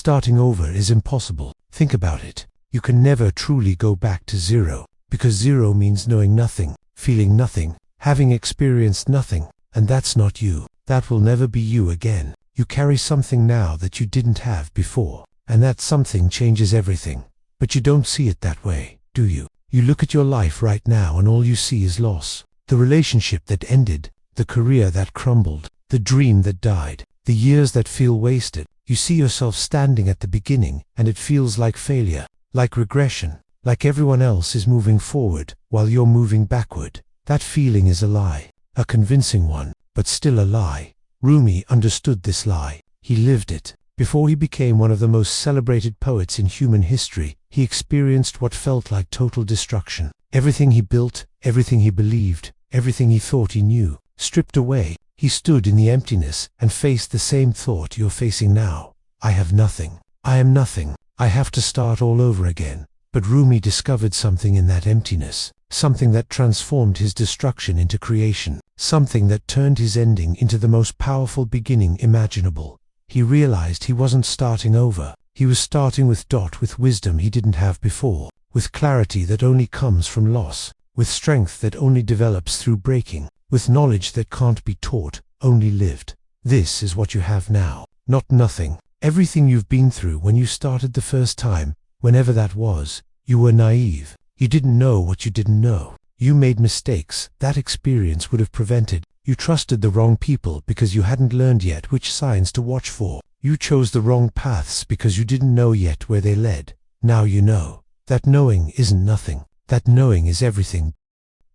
Starting over is impossible. Think about it. You can never truly go back to zero, because zero means knowing nothing, feeling nothing, having experienced nothing, and that's not you. That will never be you again. You carry something now that you didn't have before, and that something changes everything. But you don't see it that way, do you? You look at your life right now and all you see is loss. The relationship that ended, the career that crumbled, the dream that died, the years that feel wasted. You see yourself standing at the beginning and it feels like failure, like regression, like everyone else is moving forward while you're moving backward. That feeling is a lie, a convincing one, but still a lie. Rumi understood this lie. He lived it. Before he became one of the most celebrated poets in human history, he experienced what felt like total destruction. Everything he built, everything he believed, everything he thought he knew, stripped away. He stood in the emptiness and faced the same thought you're facing now. I have nothing. I am nothing. I have to start all over again. But Rumi discovered something in that emptiness, something that transformed his destruction into creation, something that turned his ending into the most powerful beginning imaginable. He realized he wasn't starting over. He was starting with wisdom he didn't have before, with clarity that only comes from loss, with strength that only develops through breaking, with knowledge that can't be taught, only lived. This is what you have now, not nothing. Everything you've been through when you started the first time, whenever that was, you were naive. You didn't know what you didn't know. You made mistakes that experience would have prevented. You trusted the wrong people because you hadn't learned yet which signs to watch for. You chose the wrong paths because you didn't know yet where they led. Now you know. That knowing isn't nothing. That knowing is everything.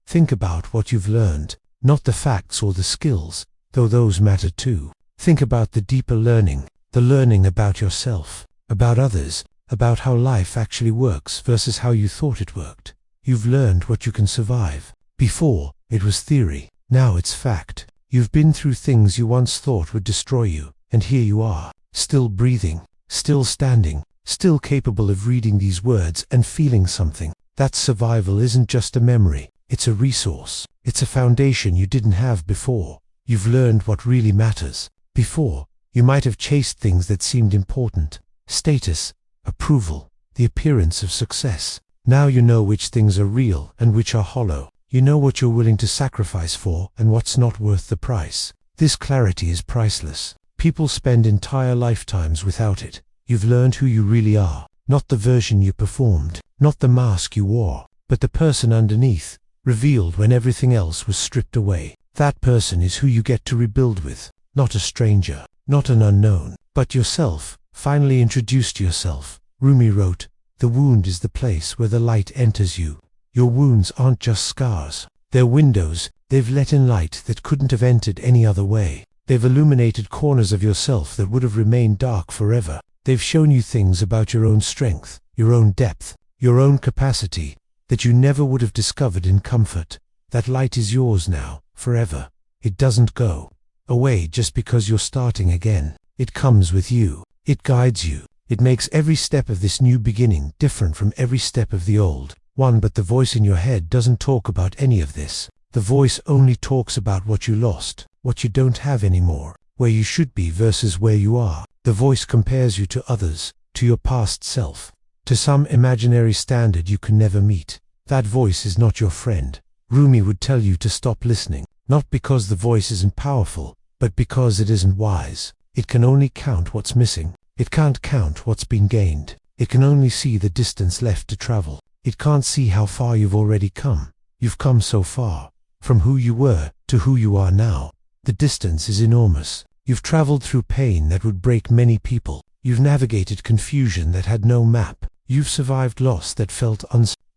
Think about what you've learned, not the facts or the skills, though those matter too. Think about the deeper learning, the learning about yourself, about others, about how life actually works versus how you thought it worked. You've learned what you can survive. Before, it was theory. Now it's fact. You've been through things you once thought would destroy you, and here you are, still breathing, still standing, still capable of reading these words and feeling something. That survival isn't just a memory, it's a resource. It's a foundation you didn't have before. You've learned what really matters. Before, you might have chased things that seemed important, status, approval, the appearance of success. Now you know which things are real and which are hollow. You know what you're willing to sacrifice for and what's not worth the price. This clarity is priceless. People spend entire lifetimes without it. You've learned who you really are, not the version you performed, not the mask you wore, but the person underneath, revealed when everything else was stripped away. That person is who you get to rebuild with, not a stranger, not an unknown, but yourself. Finally introduced yourself. Rumi wrote, "The wound is the place where the light enters you." Your wounds aren't just scars. They're windows. They've let in light that couldn't have entered any other way. They've illuminated corners of yourself that would have remained dark forever. They've shown you things about your own strength, your own depth, your own capacity, that you never would have discovered in comfort. That light is yours now, forever. It doesn't go away just because you're starting again. It comes with you. It guides you. It makes every step of this new beginning different from every step of the old one. But the voice in your head doesn't talk about any of this. The voice only talks about what you lost, what you don't have anymore, where you should be versus where you are. The voice compares you to others, to your past self, to some imaginary standard you can never meet. That voice is not your friend. Rumi would tell you to stop listening, not because the voice isn't powerful, but because it isn't wise. It can only count what's missing. It can't count what's been gained. It can only see the distance left to travel. It can't see how far you've already come. You've come so far, from who you were to who you are now. The distance is enormous. You've traveled through pain that would break many people. You've navigated confusion that had no map. You've survived loss that felt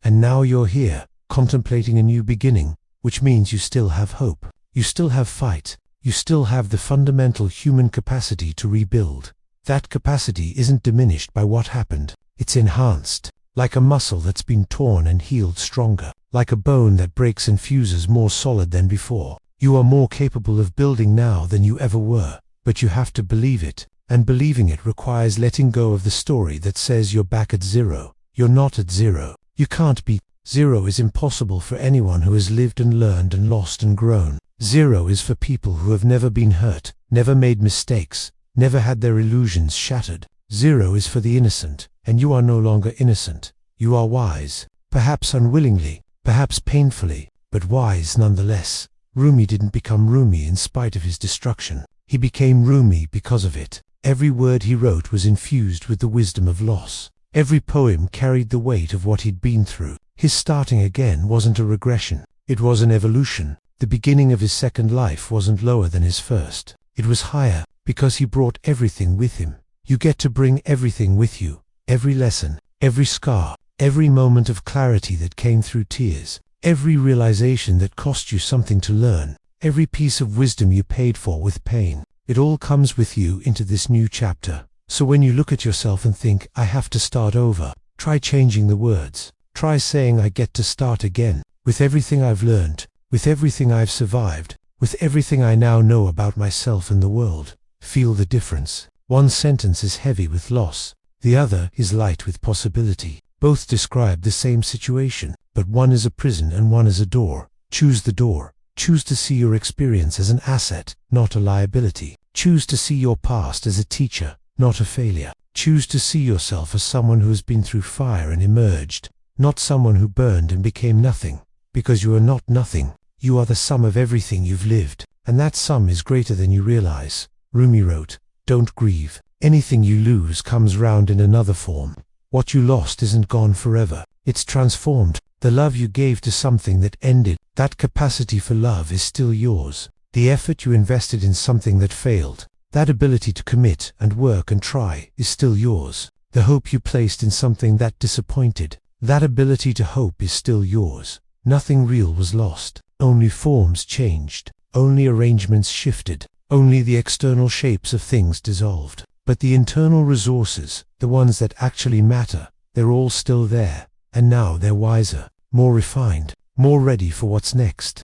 and now you're here, contemplating a new beginning, which means you still have hope. You still have fight. You still have the fundamental human capacity to rebuild. That capacity isn't diminished by what happened. It's enhanced, like a muscle that's been torn and healed stronger, like a bone that breaks and fuses more solid than before. You are more capable of building now than you ever were, but you have to believe it, and believing it requires letting go of the story that says you're back at zero. You're not at zero. You can't be. Zero is impossible for anyone who has lived and learned and lost and grown. Zero is for people who have never been hurt, never made mistakes, never had their illusions shattered. 0 is for the innocent, and you are no longer innocent. You are wise, perhaps unwillingly, perhaps painfully, but wise nonetheless. Rumi didn't become Rumi in spite of his destruction. He became Rumi because of it. Every word he wrote was infused with the wisdom of loss. Every poem carried the weight of what he'd been through. His starting again wasn't a regression. It was an evolution. The beginning of his second life wasn't lower than his first. It was higher, because he brought everything with him. You get to bring everything with you. Every lesson, every scar, every moment of clarity that came through tears, every realization that cost you something to learn, every piece of wisdom you paid for with pain. It all comes with you into this new chapter. So when you look at yourself and think, I have to start over, try changing the words. Try saying, I get to start again. With everything I've learned, with everything I've survived, with everything I now know about myself and the world. Feel the difference. One sentence is heavy with loss. The other is light with possibility. Both describe the same situation, but one is a prison and one is a door. Choose the door. Choose to see your experience as an asset, not a liability. Choose to see your past as a teacher, not a failure. Choose to see yourself as someone who has been through fire and emerged, not someone who burned and became nothing. Because you are not nothing. You are the sum of everything you've lived, and that sum is greater than you realize. Rumi wrote, don't grieve. Anything you lose comes round in another form. What you lost isn't gone forever. It's transformed. The love you gave to something that ended, that capacity for love is still yours. The effort you invested in something that failed, that ability to commit and work and try is still yours. The hope you placed in something that disappointed, that ability to hope is still yours. Nothing real was lost. Only forms changed. Only arrangements shifted. Only the external shapes of things dissolved. But the internal resources, the ones that actually matter, they're all still there. And now they're wiser, more refined, more ready for what's next.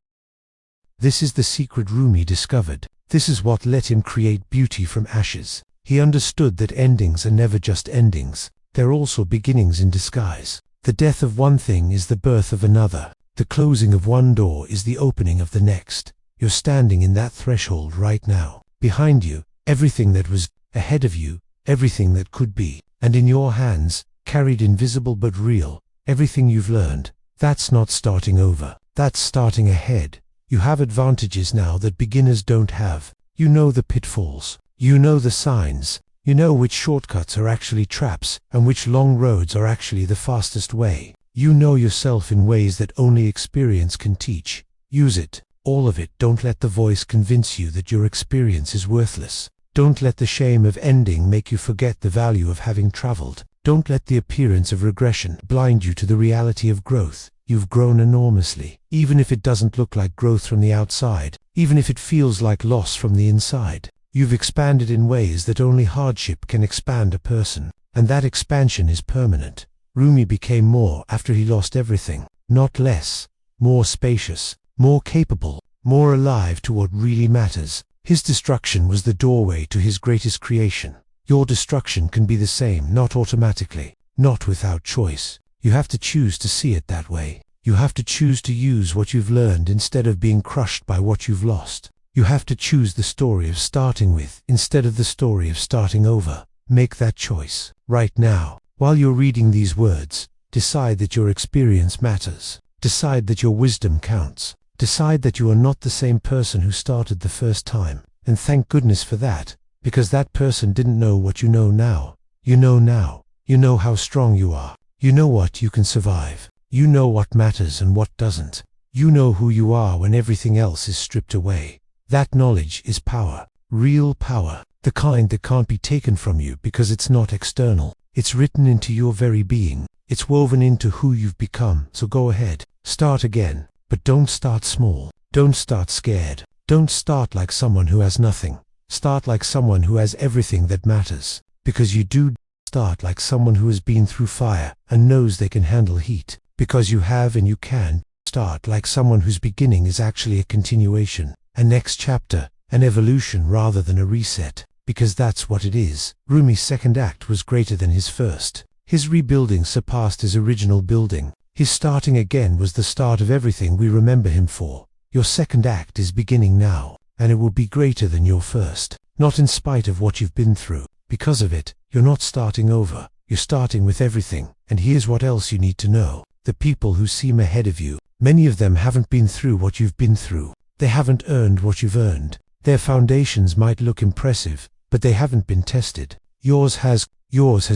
This is the secret Rumi discovered. This is what let him create beauty from ashes. He understood that endings are never just endings. They're also beginnings in disguise. The death of one thing is the birth of another. The closing of one door is the opening of the next. You're standing in that threshold right now. Behind you, everything that was. Ahead of you, everything that could be. And in your hands, carried invisible but real, everything you've learned. That's not starting over. That's starting ahead. You have advantages now that beginners don't have. You know the pitfalls. You know the signs. You know which shortcuts are actually traps, and which long roads are actually the fastest way. You know yourself in ways that only experience can teach. Use it, all of it. Don't let the voice convince you that your experience is worthless. Don't let the shame of ending make you forget the value of having traveled. Don't let the appearance of regression blind you to the reality of growth. You've grown enormously, even if it doesn't look like growth from the outside, even if it feels like loss from the inside. You've expanded in ways that only hardship can expand a person, and that expansion is permanent. Rumi became more after he lost everything, not less, more spacious, more capable, more alive to what really matters. His destruction was the doorway to his greatest creation. Your destruction can be the same, not automatically, not without choice. You have to choose to see it that way. You have to choose to use what you've learned instead of being crushed by what you've lost. You have to choose the story of starting with instead of the story of starting over. Make that choice right now. While you're reading these words, decide that your experience matters. Decide that your wisdom counts. Decide that you are not the same person who started the first time. And thank goodness for that, because that person didn't know what you know now. You know now. You know how strong you are. You know what you can survive. You know what matters and what doesn't. You know who you are when everything else is stripped away. That knowledge is power. Real power. The kind that can't be taken from you because it's not external. It's written into your very being. It's woven into who you've become. So go ahead. Start again. But don't start small. Don't start scared. Don't start like someone who has nothing. Start like someone who has everything that matters. Because you do. Start like someone who has been through fire and knows they can handle heat. Because you have and you can. Start like someone whose beginning is actually a continuation, a next chapter, an evolution rather than a reset. Because that's what it is. Rumi's second act was greater than his first. His rebuilding surpassed his original building. His starting again was the start of everything we remember him for. Your second act is beginning now, and it will be greater than your first. Not in spite of what you've been through. Because of it, You're not starting over. You're starting with everything. And here's what else you need to know. The people who seem ahead of you, many of them haven't been through what you've been through. They haven't earned what you've earned. Their foundations might look impressive, but they haven't been tested. Yours has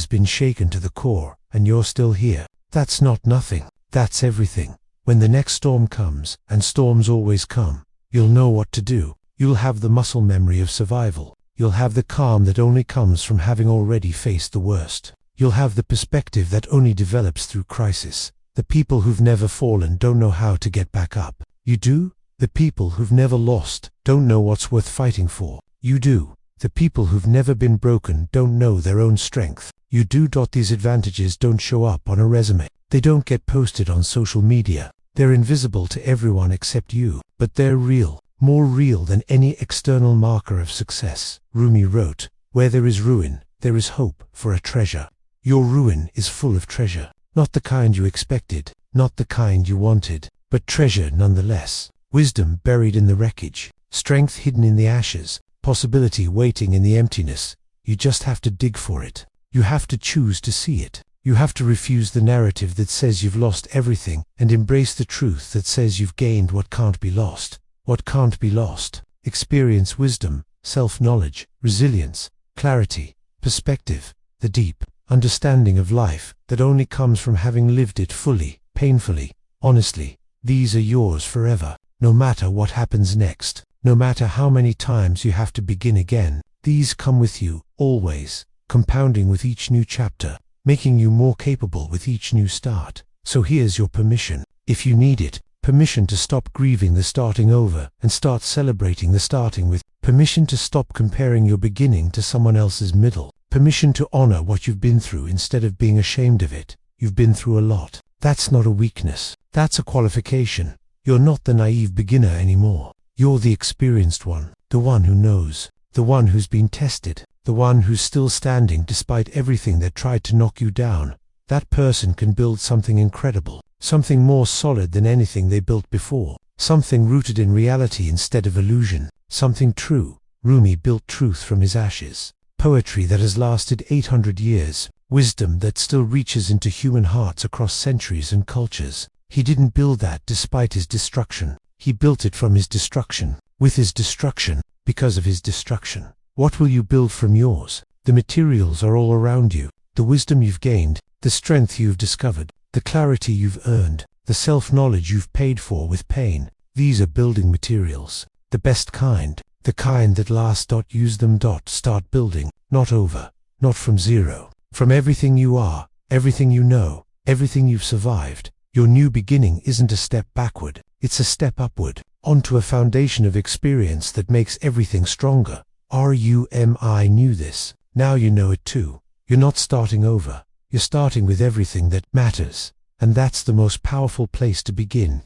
been shaken to the core, and you're still here. That's not nothing. That's everything. When the next storm comes, and storms always come, you'll know what to do. You'll have the muscle memory of survival. You'll have the calm that only comes from having already faced the worst. You'll have the perspective that only develops through crisis. The people who've never fallen don't know how to get back up. You do? The people who've never lost don't know what's worth fighting for. You do. The people who've never been broken don't know their own strength. You do. These advantages don't show up on a resume. They don't get posted on social media. They're invisible to everyone except you. But they're real. More real than any external marker of success. Rumi wrote, "Where there is ruin, there is hope for a treasure." Your ruin is full of treasure. Not the kind you expected, not the kind you wanted, but treasure nonetheless. Wisdom buried in the wreckage, strength hidden in the ashes, possibility waiting in the emptiness. You just have to dig for it. You have to choose to see it. You have to refuse the narrative that says you've lost everything and embrace the truth that says you've gained what can't be lost. What can't be lost? Experience, wisdom, self-knowledge, resilience, clarity, perspective, the deep understanding of life that only comes from having lived it fully, painfully, honestly. These are yours forever. No matter what happens next, no matter how many times you have to begin again, these come with you, always, compounding with each new chapter, making you more capable with each new start. So here's your permission, if you need it, permission to stop grieving the starting over and start celebrating the starting with, permission to stop comparing your beginning to someone else's middle, permission to honor what you've been through instead of being ashamed of it. You've been through a lot. That's not a weakness. That's a qualification. You're not the naive beginner anymore. You're the experienced one, the one who knows, the one who's been tested, the one who's still standing despite everything that tried to knock you down. That person can build something incredible, something more solid than anything they built before, something rooted in reality instead of illusion, something true. Rumi built truth from his ashes, poetry that has lasted 800 years, wisdom that still reaches into human hearts across centuries and cultures. He didn't build that despite his destruction. He built it from his destruction, with his destruction, because of his destruction. What will you build from yours? The materials are all around you. The wisdom you've gained, the strength you've discovered, the clarity you've earned, the self-knowledge you've paid for with pain. These are building materials. The best kind, the kind that last. Use them. Start building, not over, not from zero. From everything you are, everything you know, everything you've survived. Your new beginning isn't a step backward, it's a step upward, onto a foundation of experience that makes everything stronger. Rumi knew this. Now you know it too. You're not starting over. You're starting with everything that matters. And that's the most powerful place to begin.